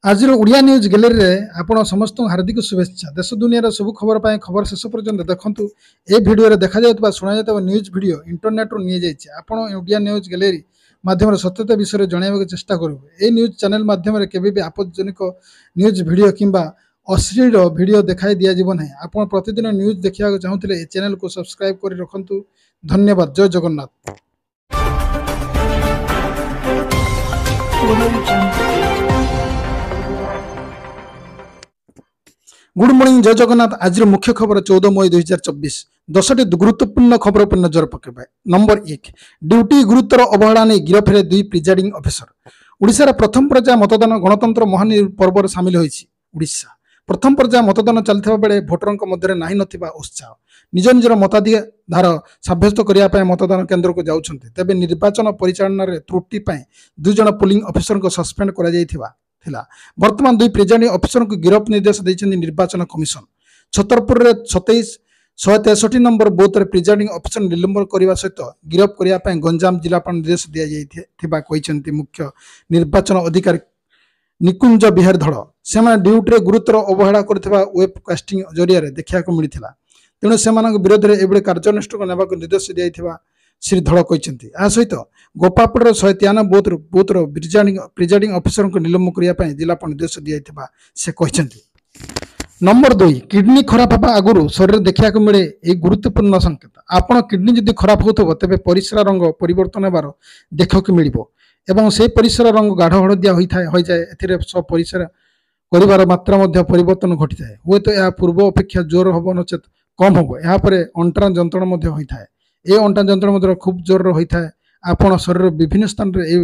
आज Odia news gallery रे आपण समस्त हार्दिक शुभेच्छा। देश दुनिया सब खबर पाए खबर शेष पर्यंत देखंतु। ए वीडियो रे देखा जाउतबा सुना जाउतबा न्यूज वीडियो इंटरनेट रो निये जायछि। आपण ओडिया न्यूज गैलरी माध्यम सत्यता विषय जणाइबाक चेष्टा करबो। ए न्यूज चैनल माध्यम रे केबे भी आपत्तिजनक न्यूज वीडियो किंबा अश्लील वीडियो देखाई दिया जीव नाही। आपण प्रतिदिन न्यूज देखिया चाहुतले ए चैनल को सब्सक्राइब करि रखंतु। धन्यवाद। जय जगन्नाथ। Good morning. जय जगन्नाथ। आज मुख्य खबर 14 मई 2024 10टी गुरुत्वपूर्ण खबर पर नजर पकेबा। नंबर 1, ड्यूटी गुरुतर अवहेला नहीं गिरफ रे 2 प्रिजाइडिंग ऑफिसर। ओडिशा प्रथम पर्याय मतदान गणतंत्र महान पर्व सामिल होइछि। ओडिशा प्रथम पर्याय मतदान चलथिबा बेले भोटरंक मध्य नाही नथिबा उत्साह निज निजर मताधिकार साब्यस्त करिया पय मतदान केंद्र को जाउछन्ते। तबे निर्वाचन परिचालन रे त्रुटि पय 2 जण पोलिंग ऑफिसर को सस्पेंड करा जायथिबा थिला। वर्तमान 2 प्रिजाइडिंग ऑफिसर को गिरफ निर्देश दैछन्ती निर्वाचन कमिशन। छतरपुर रे 27 नंबर बूथ रे प्रिजाइडिंग ऑफिसर निलंबन करने सहित गिरफ करने गंजाम जिलापाल निर्देश दिया जाइथिबा कहिसन्ती मुख्य निर्वाचन अधिकारी निकुंज बिहार धड़। से ड्यूटी रे गुरुतर अवहेला करथिबा वेबकास्टिंग जरिया रे देखिया को मिलिथिला। तेणु सेमानक विरोध रे एबळे कार्यानुष्ठान नेबाक निर्देश दिया जाइथिबा श्री धड़ कहिसन्ती। आ सहित गोपापुर 193 बूथ रो प्रिजाइडिंग ऑफिसर को निलंबन करने जिलापाल निर्देश दिया जाइथिबा से कहिसन्ती। नंबर 2, किडनी खराब हवा आगुरु शरीर देखिया को मिले एक गुरुत्वपूर्ण संकेत। आपण किडनी जदि खराब होथबो तबे परिस्रा रंग परिवर्तन हेबार देखा को मिलिबो एवं से परिस्रा रंग गाढ़ हळदिया होई जाए। एथिरे सब परिस्रा करिवार मात्रा मध्य परिवर्तन घटी थाए। हुए तो यह पूर्व अपेक्षा जोर हबो नचेत कम हबो। यहाँ पर अंटा जंत्रणा मध्य होई थाए। ए अंटा जंत्रणा मध्य खूब जोर होई थाए। आपण शरीर विभिन्न स्थान रे ए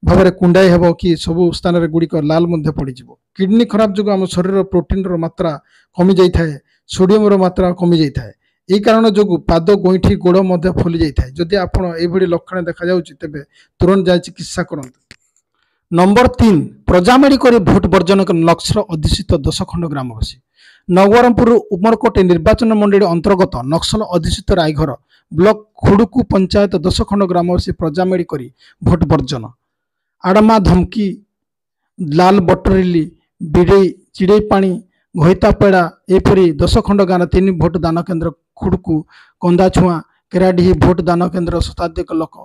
भाव कुंडाई हेबो कि सबु स्थान रे गुडी लाल मध्य पड़ी जिवो। किडनी खराब जो आम शरीर प्रोटीन रो मात्रा कमी जाई थाए, सोडियम रो मात्रा कमी जाई थाए। एई कारण जो पाद गोइठी गोड़ मध्य फुली जाई थाए। जदि आपण ए भली लक्षण देखा जाउछि तबे तुरंत जाय चिकित्सा करंतु। नंबर 3, प्रजामेडी करी भोट वर्जन नक्सल अधिष्ठित 10 खंड ग्रामवासी। नवरंगपुर उमरकोट निर्वाचन मंडली अंतर्गत नक्सल अधिष्ठित रायघर ब्लॉक खुड़कू पंचायत 10 खंड ग्रामवासी प्रजामेडी करी भोट वर्जन। आड़मा धमकी, लाल बटरिली, बिड़ई चिड़ई पानी, घईतापेड़ा एपरी 10 खंड गाँव 3 भोट दान केन्द्र खुड़कू, कंदाछुआ, केराडीही भोट दान केन्द्र शताधिक लोक।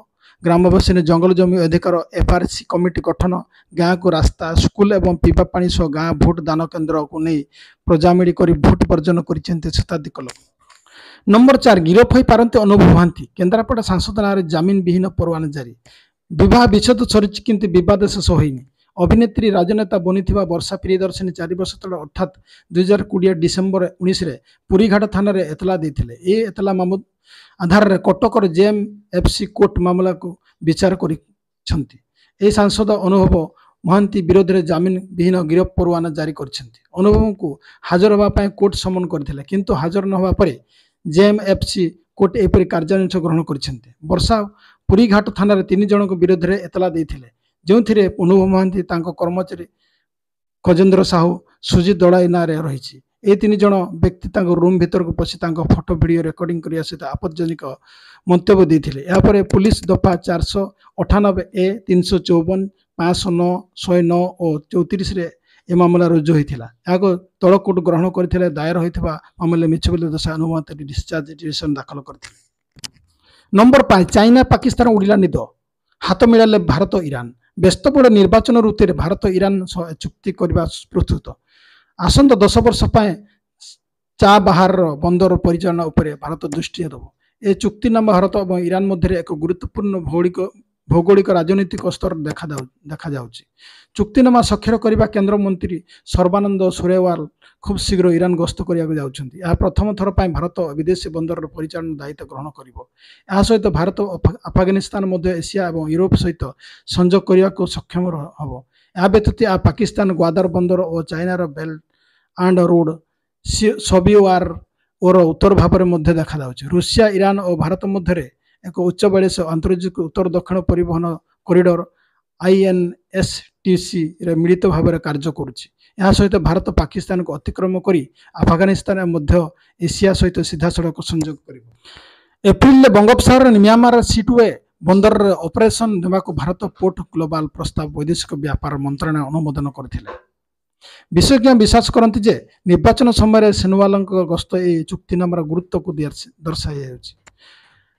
ग्रामवासी ने जंगल जमी अधिकार एफआरसी कमिटी गठन, गाँव को रास्ता, स्कूल एवं पीवा पानी सह गाँव भोट दान केन्द्र को नहीं प्रजामेडी करी भोट वर्जन कर शताधिक लोक। नंबर 4, गिरफ हो पारती अनुभव महांती। केन्द्रापड़ा सांसद नाँ जमीन विहीन परवाना जारी। विवाह विच्छेद सरिछि किंतु विवाद शेष होइनी। अभिनेत्री राजनेता बनी वर्षा प्रियदर्शनी 4 वर्ष तले अर्थात 2020 डिसेम्बर 19 रे पुरीघाट थाना रे एतला देथिले। ए एतला मामला आधार रे कटकर जेएमएफसी कोर्ट मामला को विचार करिसंती। ए सांसद अनुभव महांती विरोध रे जमीन विहीन गिरफ परवाना जारी करछंती। अनुभव को हाजर होबा पय कोर्ट समन करथिले किंतु हाजर न होबा परे जेएमएफसी कोर्ट एपरि कार्यानुष्ठान ग्रहण करछंती। वर्षा पुरीघाट थाना रे 3 जन विरोध में एतला देथिले, जोंथिरे अनुभव महांती तांको कर्मचारी खजेंद्र साहू, सुजीत दड़ाई ना रे रहिछि। ए 3 जन व्यक्ति तांको रूम भीतर को पसी तांको फोटो वीडियो रेकॉर्डिंग करिया सहित आपत्तिजनक मंतव्य देथिले। या परे पुलिस दफा 498 ए 354 509 109 और 34 रे ए मामला रुजु होइथिला। याको तळकोट ग्रहण करथिले। दायर होइथिबा मामले मिछबेले दशा अनुमति डिस्चार्ज पिटिशन दाखल करथिले। नंबर 5, चाइना पाकिस्तान उड़िला निद, हाथ मिलाले भारत ईरान। व्यस्तबहुल निर्वाचन ऋतु भारत ईरान चुक्ति करने प्रस्तुत। आसंत 10 वर्ष चा बाहार बंदर परिचालन उपरे भारत दृष्टि देव। ए चुक्तिनामा भारत और ईरान मध्य एक गुरुत्वपूर्ण भौगोलिक राजनीतिक स्तर देखा जाउछि। चुक्तिनामा स्वाक्षर करने केंद्र मंत्री सर्बानंद सोनोवाल खूब शीघ्र ईरान गस्त करने जाउछन्ति। यह प्रथम थर पर भारत विदेशी बंदर परिचालन दायित्व ग्रहण करिवो। यह सहित भारत अफगानिस्तान मध्य एशिया और यूरोप सहित संजोग करने को सक्षम हम। यह व्यतीत पाकिस्तान ग्वादर बंदर और चाइनार बेल्ट एंड रोड सबिवार और उत्तर भाव में देखा जाउछि। रूसिया, ईरान और भारत मध्य एक उच्च बयास आंतर्जातिक उत्तर दक्षिण परिवहन कॉरिडोर INSTC रे मिलित भाव में कार्य करुछि। यह सहित भारत पाकिस्तान को अतिक्रम करी अफगानिस्तान मध्य एशिया सहित सीधा सड़क संजोग करिवो। एप्रिल बंगोपसागर म्यांमार सीटवे बंदर ऑपरेशन देवाक भारत पोर्ट ग्लोबल प्रस्ताव वैदेशिक व्यापार मंत्रालय अनुमोदन करथिले। विशेषज्ञ विश्वास करती जे निर्वाचन समय सोनोवाल गस्त ए चुक्तिनामार गुरुत्व को दर्शाई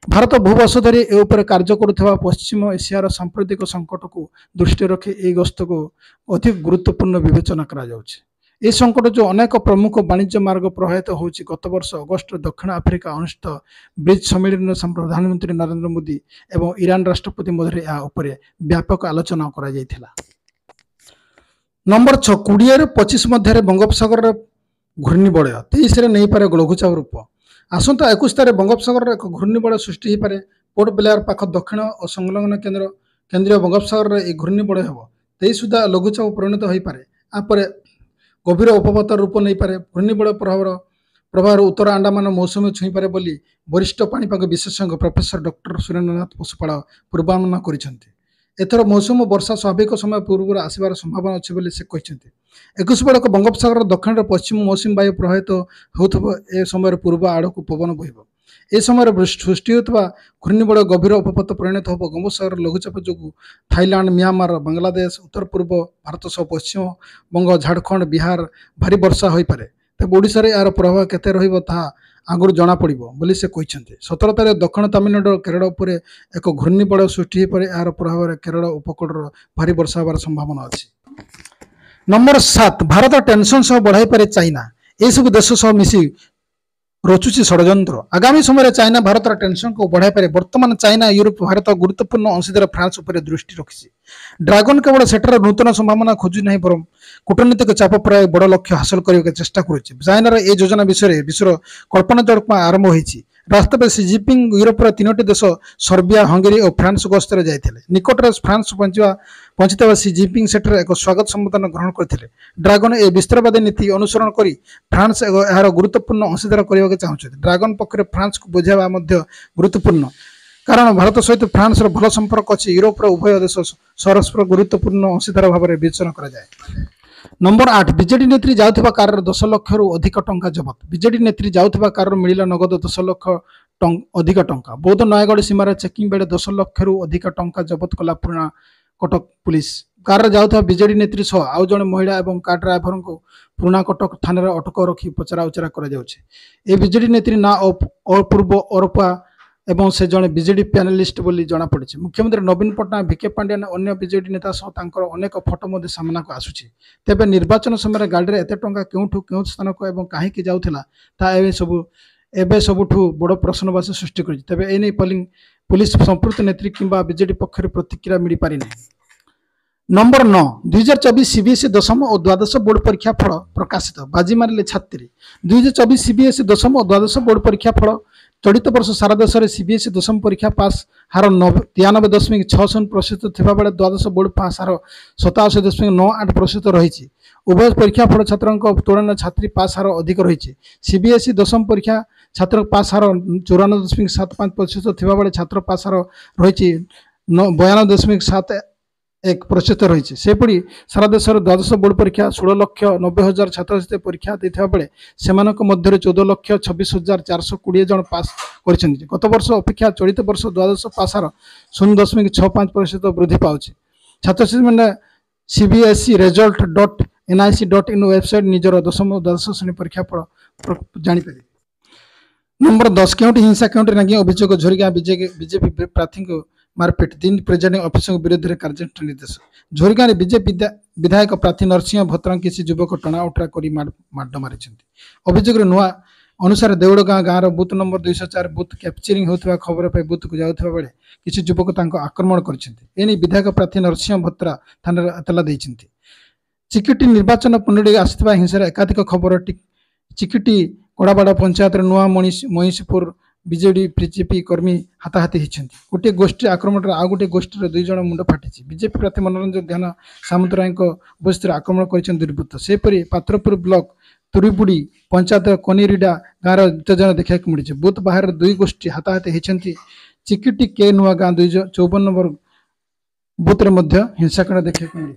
भारत बहु वर्ष धरी ए उपर कार्य करुवा पश्चिम एशियार सांप्रतिक संकट को दृष्टि रखी ए गस्त को अधिक गुरुत्वपूर्ण विवेचना करा जाउछि। ए संकट जो अनेक प्रमुख वाणिज्य मार्ग प्रभावित होउछि। गत वर्ष अगस्त दक्षिण आफ्रिका अनुष्ठित ब्रिज सम्मेलन प्रधानमंत्री नरेंद्र मोदी एवं ईरान राष्ट्रपति मध्य या उपरे व्यापक आलोचना करा जायथिला। नंबर 6 20 ରୁ 25 मध्य बंगोपसागर घूर्णिबलय 23 ରେ नहीं पारे लघुचाप रूप। आसंता 21 तारिख बंगोपसागर एक घूर्णिबलय सृष्टि हो पारे। पोर्ट ब्लेयर पाख दक्षिण और संलग्न केंद्रीय बंगोपसागर एक घूर्णिबलय हम 23 सुधा लघुचाप परिणत हो पारे। आपरे गभीर उपवत रूप नहीं पारे। घूर्णिबलय प्रभाव उत्तर अंडमान मौसुमी छुई पारे बोली वरिष्ठ पाणीपाग विशेषज्ञ प्रोफेसर डॉक्टर सुरेंद्रनाथ पशुपाल पूर्वानुमान करिसेंति। एथर मौसुम वर्षा स्वाभाविक समय पूर्व आसबार संभावना अच्छी बोली से कहते। 21 बेलक बंगोपसागर दक्षिण पश्चिम मौसुमी वायु प्रभावित होउथबो। ए समय पूर्व आड़क पवन बहिब। ए समय सृष्टि होता घूर्णिबलय गभीर उपवत परिणत हो। बंगोपसागर लघुचाप जो थाईलैंड म्यांमार बांग्लादेश उत्तर पूर्व भारत सह पश्चिम बंग झारखंड बिहार भारी वर्षा हो पारे। तेज ओडिशा यार प्रभाव केते रहिबो ताहा आगुरी जना पड़िबो बोली से कहते। 17 तारिख दक्षिण तमिलनाडु केरल उपर एक घूर्णिबलय सृष्टि हो पारे। यार प्रभाव केरल उपकूल भारी वर्षा होबार संभावना अच्छी। नंबर 7 भारत टेंशन सह बढ़ाई पारे चाइना। ए सब देश सह मिसी रचुची षड्यंत्र। आगामी समय चाइना भारत टेंशन को बढ़ाई पारे। वर्तमान चाइना यूरोप भारत गुरुत्वपूर्ण अंशीदार फ्रांस उपर दृष्टि रखी। ड्रागन केवल सेठार नूतन संभावना खोजु नहीं बरं कूटनीतिक चाप प्राय बड़ लक्ष्य हासिल करने चेष्टा करुच्ची। चाइनार ए योजना विषय विश्वर कल्पना जल्पना आरंभ होती। राष्ट्रपति सी जिनपिंग यूरोपर 3टी देश सर्बिया हंगेरी और फ्रांस गस्तर जाते। निकट फ्रांस पहुंचता सी जिनपिंग सेठार एक स्वागत संबोधन ग्रहण करते। ड्रागन ए विस्तारवादी नीति अनुसरण कर फ्रांस यार गुरुत्वपूर्ण अंशीदार करने चाहते। ड्रागन पक्ष फ्रांस को बुझावा गुरुत्वपूर्ण कारण भारत सहित फ्रांस भल संपर्क अच्छी। यूरोपर उभय देश परस्पर गुरुत्वपूर्ण अंशीदार भाव में विवेचना कराए। नंबर 8 बीजेडी नेत्री जाउथबा कार 10 लाख रु अधिक टंका जबत। बीजेडी नेत्री जाउथबा कार मिलिला नगद 10 लाख अधिक टंका। बौद्ध नयागढ़ सीमार चेकिंग बेले 10 लाख रु अधिक टंका जबत कला पुराना कटक पुलिस। कार जाउथबा बीजेडी नेत्री सह आउ जणे महिला एवं कार ड्राइवर को पुराना कटक थाना अटक रखी पचरा उचरा करा जाउछे। ए बीजेडी नेत्री ना अपूर्व औरपा एवं से जड़े बीजेडी पैनलिस्ट बोली जना पड़ी। मुख्यमंत्री नवीन पट्टनायक भिके पांड्यान अन्य बीजेडी नेता सह तांकर अनेक फोटो सामना को आसुची। तेबे निर्वाचन समय गाड़ी एत टंका केउठु स्थान को एवं कहीं जाउथिला ता एबे सबुठु बड़ प्रश्नवाची सृष्टि करिछि। तेबे एने पुलिस संपृक्त नेत्री किंबा बीजेडी पक्षर प्रतिक्रिया मिल पारि नहीं। नंबर 9 2024 सीबीएसई दशम और द्वादश बोर्ड परीक्षा फल प्रकाशित। बाजी मारे छात्री। 2024 सीबीएसई दशम और द्वादश बोर्ड परीक्षा फल चलित वर्ष सारा देश में सीबीएसई दशम परीक्षा पास हार 93.60% थिबा बेले द्वादश बोर्ड पास हार 87.98% रही। उभय परीक्षा फल छात्रों तुलना छात्री पास हार अधिक रही। सीबीएसई दशम परीक्षा छात्र पास हार 94.75% थिबा बेले छात्र पास हार रही 92.71% रही। सेपरी सारा देश द्वादश बोर्ड परीक्षा 16,90,000 छात्र परीक्षा देता बेले से 14,26,420 जन पास कर। गत वर्ष अपेक्षा चलित वर्ष द्वादश पास हार 0.65% वृद्धि पाँच। छात्र मैंने cbse result.nic.in वेबसाइट निजर दशम और द्वादश श्रेणी परीक्षा फल जापर। नंबर 10 क्योंटी हिंसा क्योंटी नागी अभियोग झोरीगाँ बीजेपी प्रार्थी मारपिट 3 प्रेजाइडिंग अफिसर विरुद्ध में कार्यानुष्ठान निर्देश। झोरीगाँ में बीजेपी विधायक प्रार्थी नरसिंह भत्रा किसी युवक टणाउटरा कर माड़ मारी। अभियोग नुआ अनुसार देउड़गाँ गाँव बूथ नंबर 204 बूथ कैप्चरिंग होता खबर पर बूथ को जाता बेले किसी युवक आक्रमण कर विधायक प्रार्थी नरसिंह भत्रा थाना एतला देते। चिकिटी निर्वाचन पुंडली आसवा हिंसार एकाधिक खबर। चिकिटी कड़ाबाड़ पंचायत नुआ महिषपुर बीजेडी बीजेपी कर्मी हाथाहाथी होती। गोटे गोष्ठी आक्रमण आउ गोटे गोष्ठी 2 जन मुंड फाटी। बीजेपी प्रार्थी मनोरंजन ध्यान सामंतराय उपस्थित आक्रमण कर दुर्वृत्त। सेपरी पात्रपुर ब्लॉक तुरीपुड़ी पंचायत कनीरिडा गाँव 2 जन देखा मिली। बूथ बाहर 2 गोष्ठी हाथाहाथी होती। चिकिटी के नुआ गाँ 54 नंबर बूथ में हिंसाकांड देखा मिली।